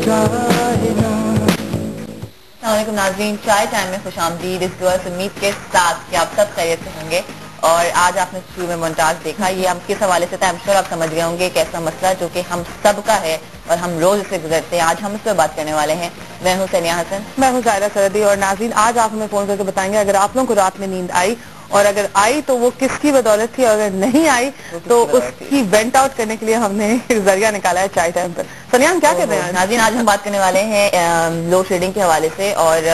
अस्सलामुअलैकुम नाज़रीन, चाय टाइम में खुशामदीद। इस दुआ से उम्मीद के साथ कि आप सब खैरियत से होंगे। और आज आपने शुरू में मोन्टाज देखा, ये हम किस हवाले से था, I'm sure आप समझ गए होंगे एक ऐसा मसला जो कि हम सब का है और हम रोज इससे गुजरते हैं। आज हम इस पर बात करने वाले हैं। मैं हूँ सनिया हसन, मैं हूँ ज़ाहिरा सरदी। और नाज़रीन, आज आप हमें फोन करके बताएंगे अगर आप लोगों को रात में नींद आई, और अगर आई तो वो किसकी बदौलत थी, और अगर नहीं आई तो उसकी वेंट आउट करने के लिए हमने जरिया निकाला है चाय टाइम पर। सनिया, हम क्या कर रहे हैं नाज़रीन? आज हम बात करने वाले हैं लोड शेडिंग के हवाले से। और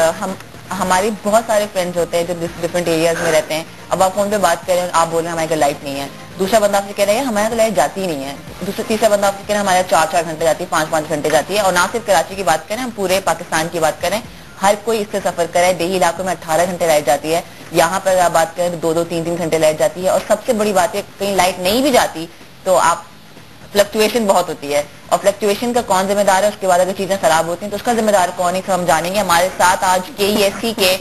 हमारी बहुत सारे फ्रेंड्स होते हैं जो डिफरेंट एरियाज में रहते हैं। अब आप फोन पे बात करें, आप बोल रहे हैं हमारे घर लाइट नहीं है, दूसरा बंदा आपसे कह रहा है हमारे तो लाइट जाती नहीं है, तीसरा बंदा आपसे कह रहा है हमारे 4-4 घंटे जाती है, 5-5 घंटे जाती है। और ना सिर्फ कराची की बात करें, हम पूरे पाकिस्तान की बात करें, हर कोई इससे सफर करे। देही इलाकों में 18 घंटे लाइट जाती है, यहाँ पर आप बात करें तो 2-2, 3-3 घंटे लाइट जाती है। और सबसे बड़ी बात है, कहीं लाइट नहीं भी जाती तो आप फ्लक्चुएशन बहुत होती है, और फ्लक्चुएशन का कौन जिम्मेदार है, उसके बाद अगर चीजें खराब होती हैं तो उसका जिम्मेदार कौन है, हम जानेंगे। हमारे साथ आज KESC के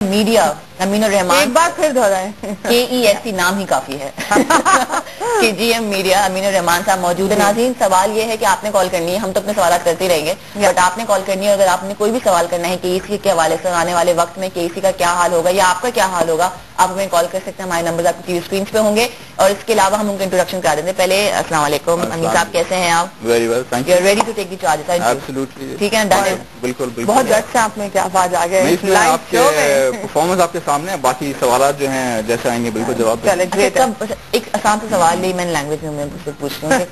मीडिया अमीन रहमान, एक बार फिर दोहराएं, KESC नाम ही काफी है कि GM मीडिया अमीन रहमान साहब मौजूद है। नाज़रीन, सवाल ये है कि आपने कॉल करनी है, हम तो अपने सवाल करते ही रहेंगे, बट आपने कॉल करनी है। अगर आपने कोई भी सवाल करना है KESC के हवाले से, आने वाले वक्त में KESC का क्या हाल होगा या आपका क्या हाल होगा, आप हमें कॉल कर सकते हैं। हमारे नंबर आपको टीवी स्क्रीन पे होंगे। और इसके अलावा हम उनका इंट्रोडक्शन करा देंगे। पहले अस्सलाम वालेकुम अमीन साहब, कैसे हैं आप? Very well, thank you. Ready to take the charge? Absolutely, ठीक है, डन है। बिल्कुल बहुत गट्स है आप में, क्या आवाज आ गए आपके परफॉर्मेंस आपके सामने, बाकी सवाल जो हैं जैसे आएंगे बिल्कुल जवाब। चले, ग्रेट। एक आसान सा सवाल इंडियन लैंग्वेज में मैं पूछती हूँ कि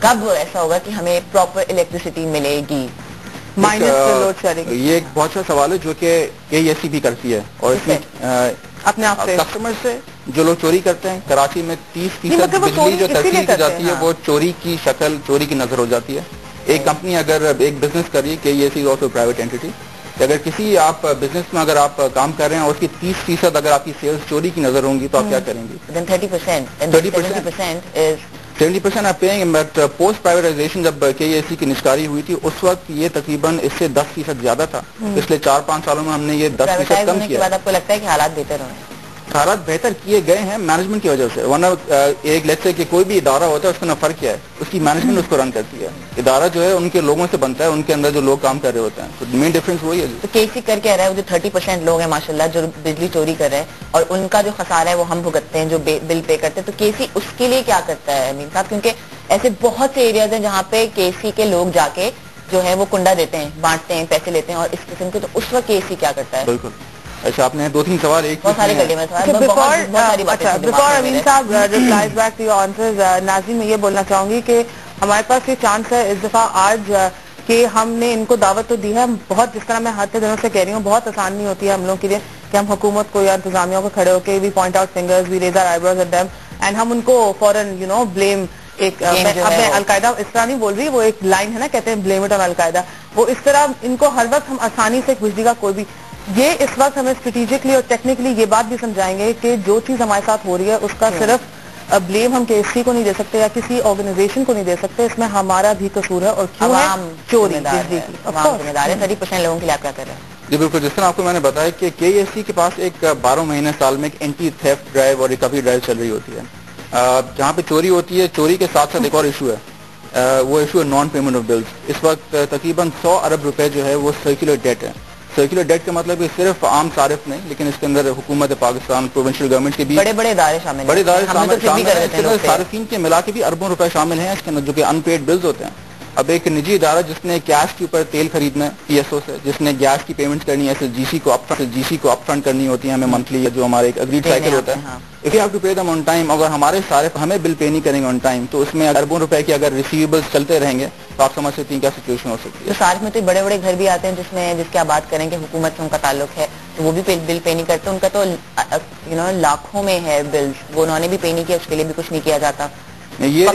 कब ऐसा होगा कि हमें प्रॉपर इलेक्ट्रिसिटी मिलेगी? माइनस लोड शेयरिंग, ये एक बहुत अच्छा सवाल है जो कि KESC भी करती है। और इसमें अपने आप से कस्टमर से जो लोग चोरी करते हैं, कराची में 30% मतलब बिजली जो तरसील की जाती है हाँ। वो चोरी की शक्ल, चोरी की नजर हो जाती है। एक कंपनी अगर एक बिजनेस कर रही है, KESC is also private entity, अगर किसी आप बिजनेस में अगर आप काम कर रहे हैं और उसकी 30% अगर आपकी सेल्स चोरी की नजर होंगी तो आप क्या करेंगे? 70% आप पेएंगे। बट पोस्ट प्राइवेटाइजेशन जब KESC की निष्कारी हुई थी, उस वक्त ये तकरीबन इससे 10% ज्यादा था। पिछले 4-5 सालों में हमने ये 10% कम किया। आपको लगता है कि हालात बेहतर होंगे? हालात बेहतर किए गए हैं मैनेजमेंट की वजह से। वरना एक लेट्स से कि कोई भी इदारा होता है, उसका नफर क्या है, उसकी मैनेजमेंट उसको रन करती है। इदारा जो है उनके लोगों से बनता है, उनके अंदर जो लोग काम कर रहे होते हैं। तो मेन डिफरेंस वही है। तो KESC कर कह रहा है वो जो 30% लोग हैं माशाल्लाह जो बिजली चोरी कर रहे हैं, और उनका जो खसारा है वो हम भुगतते हैं जो बिल पे करते हैं। तो KESC उसके लिए क्या करता है अमीन साहब? क्योंकि ऐसे बहुत से एरियाज हैं जहाँ पे KESC के लोग जाके जो है वो कुंडा देते हैं, बांटते हैं, पैसे लेते हैं और इस किस्म के। तो उस वक्त KESC क्या करता है? बिल्कुल। अच्छा, आपने 2-3 सवाल एक बहुत सारे गले में बिफोर अमीन साहब replies back to your answers, नाज़रीन मैं ये बोलना चाहूंगी कि हमारे पास ये चांस है इस दफा आज कि हमने इनको दावत तो दी है। बहुत, जिस तरह मैं हर दिनों से कह रही हूँ, बहुत आसान नहीं होती है हम लोग के लिए कि हम हुकूमत को या इंतजामिया को खड़े होकर we point out fingers, we raise our eyebrows at them and हम उनको फौरन ब्लेम। एक मैं अलकायदा इस तरह नहीं बोल रही, वो एक लाइन है ना, कहते हैं ब्लेम इट ऑन अलकायदा। वो इस तरह इनको हर वक्त हम आसानी से बिजली का कोई भी, ये इस वक्त हमें स्ट्रेटेजिकली और टेक्निकली ये बात भी समझाएंगे कि जो चीज हमारे साथ हो रही है उसका सिर्फ ब्लेम हम KESC को नहीं दे सकते या किसी ऑर्गेनाइजेशन को नहीं दे सकते, इसमें हमारा भी कसूर है। और क्यों है? चोरी बिजली की। 30% लोगों के लिए आप क्या कर रहे हैं? जी बिल्कुल, जिस तरह आपको मैंने बताया कि KESC के पास एक 12 महीने साल में एक एंटी थेफ्ट ड्राइव और रिकवरी ड्राइव चल रही होती है, जहाँ पे चोरी होती है। चोरी के साथ साथ एक और इशू है, वो इशू है नॉन पेमेंट ऑफ बिल्स। इस वक्त तकरीबन 100 अरब रुपए जो है वो सर्कुलर डेट है। सर्कुलर डेट का मतलब कि सिर्फ आम सारिफ नहीं, लेकिन इसके अंदर हुकूमत पाकिस्तान, प्रोविंशियल गवर्नमेंट के भी बड़े इदारे शामिल हैं, बड़े इदारे शामिल, सारिफिन के मिला के भी अरबों रुपए शामिल हैं इसके अंदर, जो कि अनपेड बिल्स होते हैं। अब एक निजी इदारा जिसने कैश के ऊपर तेल खरीदना है PSO से, जिसने गैस की पेमेंट करनी है, GC को अपफ्रंट करनी होती है हमें मंथली, जो हमारा एक अग्रीड साइकिल होता है। If you have to pay them on time, अगर हमारे सारे हमें बिल पे नहीं करेंगे ऑन टाइम, तो उसमें अरबों रुपए के अगर रिसीवेबल्स चलते रहेंगे तो आप समझ सकते हैं क्या सिचुएशन हो सकती है। तो साथ में तो बड़े बड़े घर भी आते हैं जिसकी आप बात करें कि हुकूमत से उनका ताल्लुक है, तो वो भी बिल पे नहीं करते। उनका तो लाखों में है बिल्स, वो उन्होंने भी पे नहीं किया, उसके लिए भी कुछ नहीं किया जाता। ये